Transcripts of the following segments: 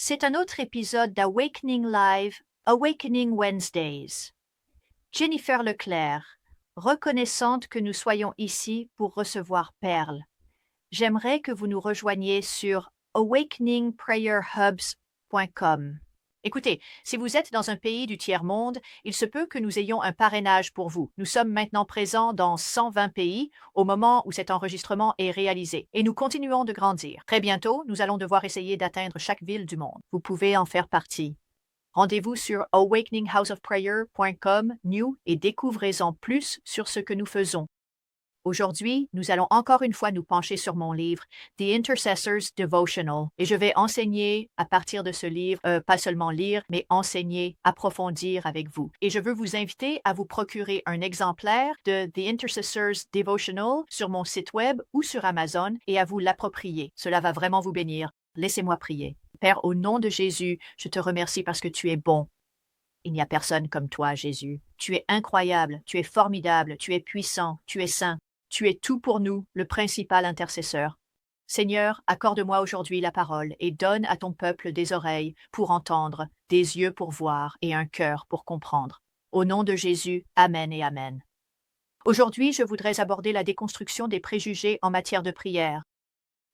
C'est un autre épisode d'Awakening Live, Awakening Wednesdays. Jennifer Leclerc, reconnaissante que nous soyons ici pour recevoir Perle. J'aimerais que vous nous rejoigniez sur awakeningprayerhubs.com. Écoutez, si vous êtes dans un pays du tiers-monde, il se peut que nous ayons un parrainage pour vous. Nous sommes maintenant présents dans 120 pays au moment où cet enregistrement est réalisé et nous continuons de grandir. Très bientôt, nous allons devoir essayer d'atteindre chaque ville du monde. Vous pouvez en faire partie. Rendez-vous sur awakeninghouseofprayer.com new et découvrez-en plus sur ce que nous faisons. Aujourd'hui, nous allons encore une fois nous pencher sur mon livre, The Intercessor's Devotional, et je vais enseigner à partir de ce livre, pas seulement lire, mais enseigner, approfondir avec vous. Et je veux vous inviter à vous procurer un exemplaire de The Intercessor's Devotional sur mon site web ou sur Amazon et à vous l'approprier. Cela va vraiment vous bénir. Laissez-moi prier. Père, au nom de Jésus, je te remercie parce que tu es bon. Il n'y a personne comme toi, Jésus. Tu es incroyable, tu es formidable, tu es puissant, tu es saint. Tu es tout pour nous, le principal intercesseur. Seigneur, accorde-moi aujourd'hui la parole et donne à ton peuple des oreilles pour entendre, des yeux pour voir et un cœur pour comprendre. Au nom de Jésus, Amen et Amen. Aujourd'hui, je voudrais aborder la déconstruction des préjugés en matière de prière.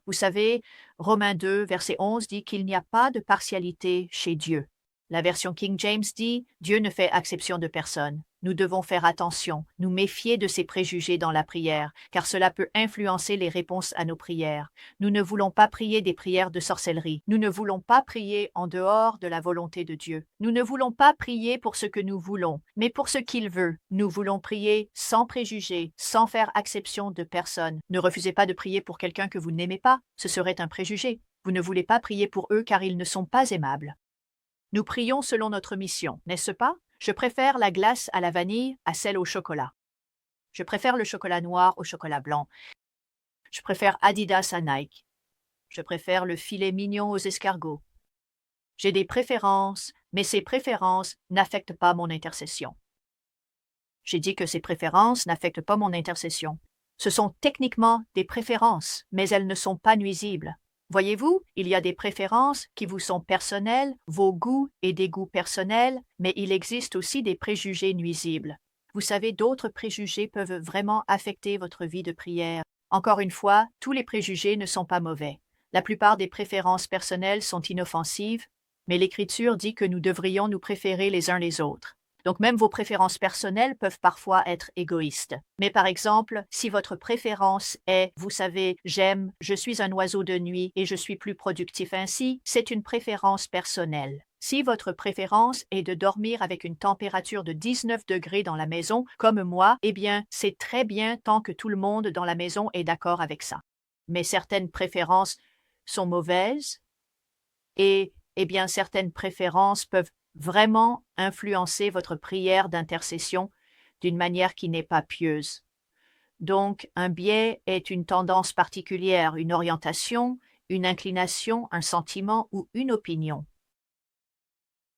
Vous savez, Romains 2, verset 11 dit qu'il n'y a pas de partialité chez Dieu. La version King James dit « Dieu ne fait exception de personne ». Nous devons faire attention, nous méfier de ces préjugés dans la prière, car cela peut influencer les réponses à nos prières. Nous ne voulons pas prier des prières de sorcellerie. Nous ne voulons pas prier en dehors de la volonté de Dieu. Nous ne voulons pas prier pour ce que nous voulons, mais pour ce qu'il veut. Nous voulons prier sans préjugés, sans faire exception de personne. Ne refusez pas de prier pour quelqu'un que vous n'aimez pas, ce serait un préjugé. Vous ne voulez pas prier pour eux car ils ne sont pas aimables. Nous prions selon notre mission, n'est-ce pas? Je préfère la glace à la vanille à celle au chocolat. Je préfère le chocolat noir au chocolat blanc. Je préfère Adidas à Nike. Je préfère le filet mignon aux escargots. J'ai des préférences, mais ces préférences n'affectent pas mon intercession. J'ai dit que ces préférences n'affectent pas mon intercession. Ce sont techniquement des préférences, mais elles ne sont pas nuisibles. Voyez-vous, il y a des préférences qui vous sont personnelles, vos goûts et des goûts personnels, mais il existe aussi des préjugés nuisibles. Vous savez, d'autres préjugés peuvent vraiment affecter votre vie de prière. Encore une fois, tous les préjugés ne sont pas mauvais. La plupart des préférences personnelles sont inoffensives, mais l'Écriture dit que nous devrions nous préférer les uns les autres. Donc même vos préférences personnelles peuvent parfois être égoïstes. Mais par exemple, si votre préférence est, vous savez, je suis un oiseau de nuit et je suis plus productif ainsi, c'est une préférence personnelle. Si votre préférence est de dormir avec une température de 19 degrés dans la maison, comme moi, eh bien, c'est très bien tant que tout le monde dans la maison est d'accord avec ça. Mais certaines préférences sont mauvaises et, eh bien, certaines préférences peuvent vraiment influencer votre prière d'intercession d'une manière qui n'est pas pieuse. Donc, un biais est une tendance particulière, une orientation, une inclination, un sentiment ou une opinion.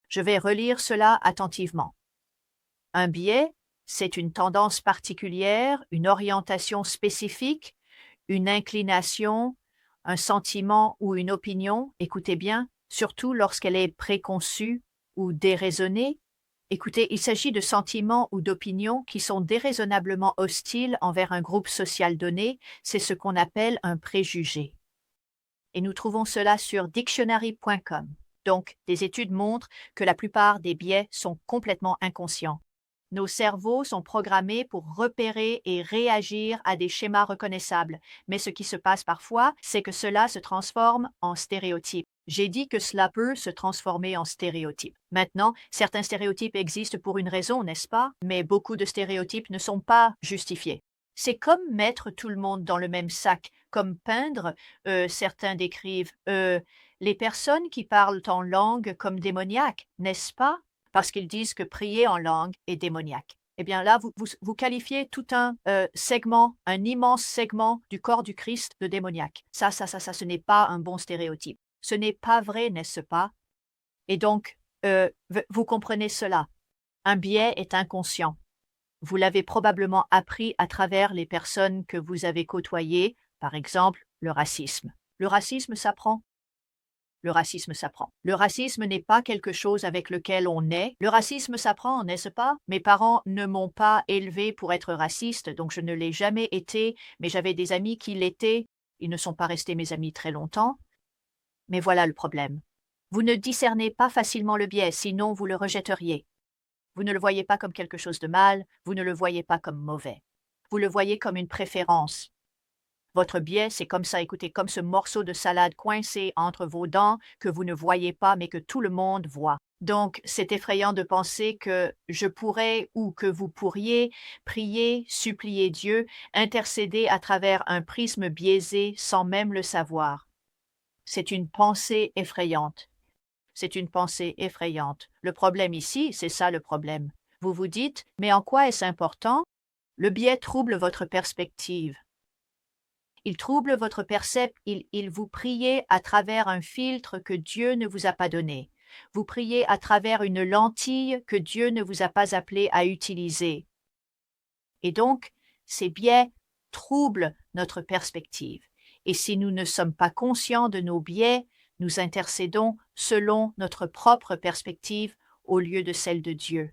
Je vais relire cela attentivement. Un biais, c'est une tendance particulière, une orientation spécifique, une inclination, un sentiment ou une opinion, écoutez bien, surtout lorsqu'elle est préconçue ou déraisonnée. Écoutez, il s'agit de sentiments ou d'opinions qui sont déraisonnablement hostiles envers un groupe social donné, c'est ce qu'on appelle un préjugé. Et nous trouvons cela sur dictionary.com. Donc, des études montrent que la plupart des biais sont complètement inconscients. Nos cerveaux sont programmés pour repérer et réagir à des schémas reconnaissables, mais ce qui se passe parfois, c'est que cela se transforme en stéréotypes. J'ai dit que cela peut se transformer en stéréotypes. Maintenant, certains stéréotypes existent pour une raison, n'est-ce pas? Mais beaucoup de stéréotypes ne sont pas justifiés. C'est comme mettre tout le monde dans le même sac, comme peindre, certains décrivent les personnes qui parlent en langue comme démoniaques, n'est-ce pas? Parce qu'ils disent que prier en langue est démoniaque. Eh bien là, vous qualifiez tout un segment, un immense segment du corps du Christ de démoniaque. Ça, ce n'est pas un bon stéréotype. Ce n'est pas vrai, n'est-ce pas? Et donc, vous comprenez cela. Un biais est inconscient. Vous l'avez probablement appris à travers les personnes que vous avez côtoyées, par exemple le racisme. Le racisme s'apprend. Le racisme s'apprend. Le racisme n'est pas quelque chose avec lequel on naît. Le racisme s'apprend, n'est-ce pas? Mes parents ne m'ont pas élevé pour être raciste, donc je ne l'ai jamais été, mais j'avais des amis qui l'étaient. Ils ne sont pas restés mes amis très longtemps. Mais voilà le problème. Vous ne discernez pas facilement le biais, sinon vous le rejetteriez. Vous ne le voyez pas comme quelque chose de mal, vous ne le voyez pas comme mauvais. Vous le voyez comme une préférence. Votre biais, c'est comme ça, écoutez, comme ce morceau de salade coincé entre vos dents que vous ne voyez pas mais que tout le monde voit. Donc, c'est effrayant de penser que je pourrais ou que vous pourriez prier, supplier Dieu, intercéder à travers un prisme biaisé sans même le savoir. C'est une pensée effrayante. C'est une pensée effrayante. Le problème ici, c'est ça le problème. Vous vous dites, mais en quoi est-ce important? Le biais trouble votre perspective. Il trouble votre il vous priez à travers un filtre que Dieu ne vous a pas donné. Vous priez à travers une lentille que Dieu ne vous a pas appelé à utiliser. Et donc, ces biais troublent notre perspective. Et si nous ne sommes pas conscients de nos biais, nous intercédons selon notre propre perspective au lieu de celle de Dieu.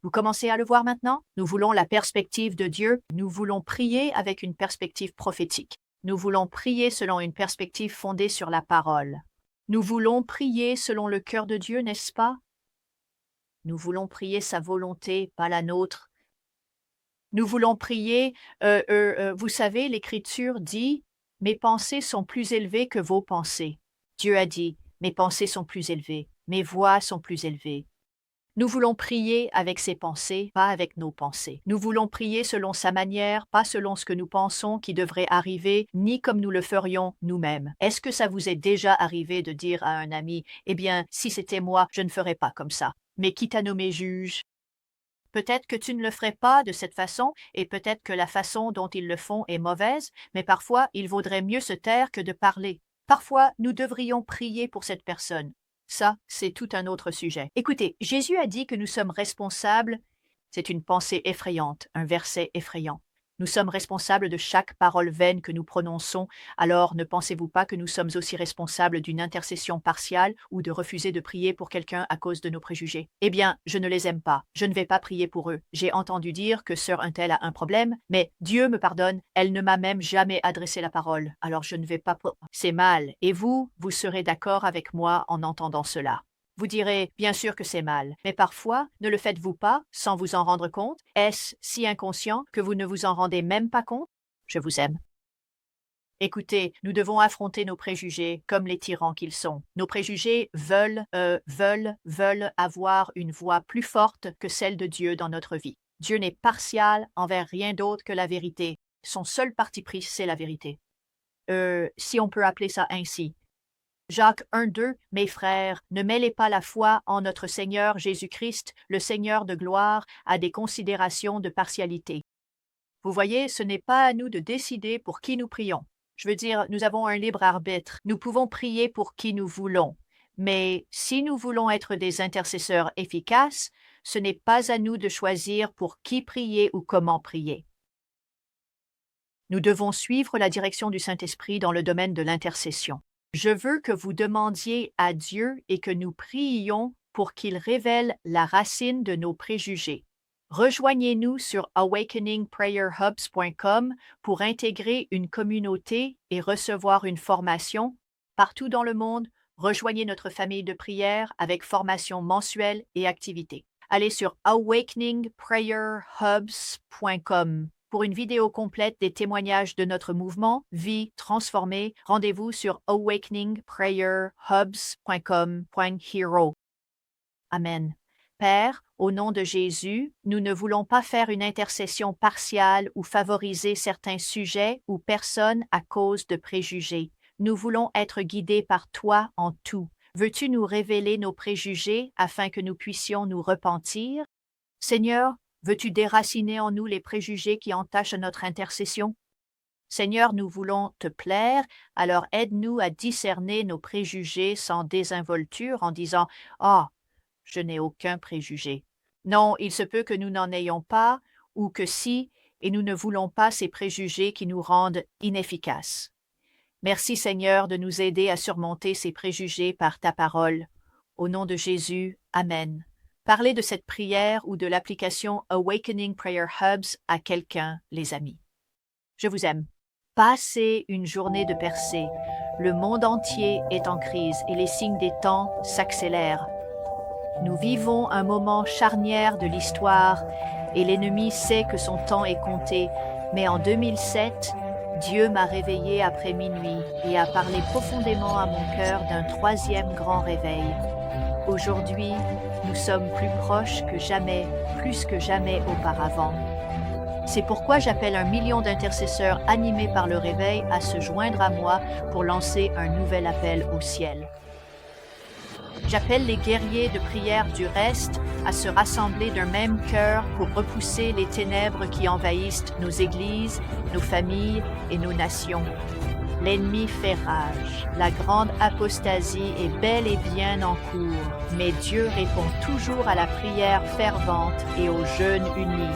Vous commencez à le voir maintenant? Nous voulons la perspective de Dieu. Nous voulons prier avec une perspective prophétique. Nous voulons prier selon une perspective fondée sur la parole. Nous voulons prier selon le cœur de Dieu, n'est-ce pas? Nous voulons prier sa volonté, pas la nôtre. Nous voulons prier, vous savez, l'Écriture dit, « Mes pensées sont plus élevées que vos pensées. » Dieu a dit, « Mes pensées sont plus élevées, mes voix sont plus élevées. » Nous voulons prier avec ses pensées, pas avec nos pensées. Nous voulons prier selon sa manière, pas selon ce que nous pensons qui devrait arriver, ni comme nous le ferions nous-mêmes. Est-ce que ça vous est déjà arrivé de dire à un ami, « Eh bien, si c'était moi, je ne ferais pas comme ça. » Mais qui t'a nommé juge? Peut-être que tu ne le ferais pas de cette façon, et peut-être que la façon dont ils le font est mauvaise, mais parfois il vaudrait mieux se taire que de parler. Parfois, nous devrions prier pour cette personne. Ça, c'est tout un autre sujet. Écoutez, Jésus a dit que nous sommes responsables. C'est une pensée effrayante, un verset effrayant. Nous sommes responsables de chaque parole vaine que nous prononçons, alors ne pensez-vous pas que nous sommes aussi responsables d'une intercession partiale ou de refuser de prier pour quelqu'un à cause de nos préjugés? Eh bien, je ne les aime pas, je ne vais pas prier pour eux. J'ai entendu dire que sœur un-tel a un problème, mais Dieu me pardonne, elle ne m'a même jamais adressé la parole, alors je ne vais pas... C'est mal, et vous serez d'accord avec moi en entendant cela. Vous direz, bien sûr que c'est mal, mais parfois, ne le faites-vous pas sans vous en rendre compte? Est-ce si inconscient que vous ne vous en rendez même pas compte? Je vous aime. Écoutez, nous devons affronter nos préjugés comme les tyrans qu'ils sont. Nos préjugés veulent avoir une voix plus forte que celle de Dieu dans notre vie. Dieu n'est partial envers rien d'autre que la vérité. Son seul parti pris, c'est la vérité. Si on peut appeler ça ainsi. Jacques 1:2, mes frères, ne mêlez pas la foi en notre Seigneur Jésus-Christ, le Seigneur de gloire, à des considérations de partialité. Vous voyez, ce n'est pas à nous de décider pour qui nous prions. Je veux dire, nous avons un libre arbitre. Nous pouvons prier pour qui nous voulons. Mais si nous voulons être des intercesseurs efficaces, ce n'est pas à nous de choisir pour qui prier ou comment prier. Nous devons suivre la direction du Saint-Esprit dans le domaine de l'intercession. Je veux que vous demandiez à Dieu et que nous prions pour qu'il révèle la racine de nos préjugés. Rejoignez-nous sur awakeningprayerhubs.com pour intégrer une communauté et recevoir une formation. Partout dans le monde, rejoignez notre famille de prière avec formation mensuelle et activités. Allez sur awakeningprayerhubs.com. Pour une vidéo complète des témoignages de notre mouvement Vie transformée, rendez-vous sur awakeningprayerhubs.com.hero. Amen. Père, au nom de Jésus, nous ne voulons pas faire une intercession partiale ou favoriser certains sujets ou personnes à cause de préjugés. Nous voulons être guidés par toi en tout. Veux-tu nous révéler nos préjugés afin que nous puissions nous repentir? Seigneur, veux-tu déraciner en nous les préjugés qui entachent notre intercession? Seigneur, nous voulons te plaire, alors aide-nous à discerner nos préjugés sans désinvolture en disant « Ah, je n'ai aucun préjugé. » Non, il se peut que nous n'en ayons pas, ou que si, et nous ne voulons pas ces préjugés qui nous rendent inefficaces. Merci Seigneur de nous aider à surmonter ces préjugés par ta parole. Au nom de Jésus, Amen. Parlez de cette prière ou de l'application Awakening Prayer Hubs à quelqu'un, les amis. Je vous aime. Passez une journée de percée. Le monde entier est en crise et les signes des temps s'accélèrent. Nous vivons un moment charnière de l'histoire et l'ennemi sait que son temps est compté, mais en 2007, Dieu m'a réveillé après minuit et a parlé profondément à mon cœur d'un troisième grand réveil. Aujourd'hui, nous sommes plus proches que jamais, plus que jamais auparavant. C'est pourquoi j'appelle 1 million d'intercesseurs animés par le réveil à se joindre à moi pour lancer un nouvel appel au ciel. J'appelle les guerriers de prière du reste à se rassembler d'un même cœur pour repousser les ténèbres qui envahissent nos églises, nos familles et nos nations. L'ennemi fait rage. La grande apostasie est bel et bien en cours, mais Dieu répond toujours à la prière fervente et au jeûne uni.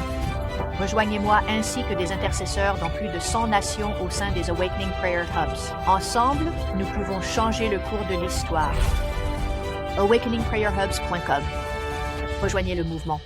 Rejoignez-moi ainsi que des intercesseurs dans plus de 100 nations au sein des Awakening Prayer Hubs. Ensemble, nous pouvons changer le cours de l'histoire. awakeningprayerhubs.com. Rejoignez le mouvement.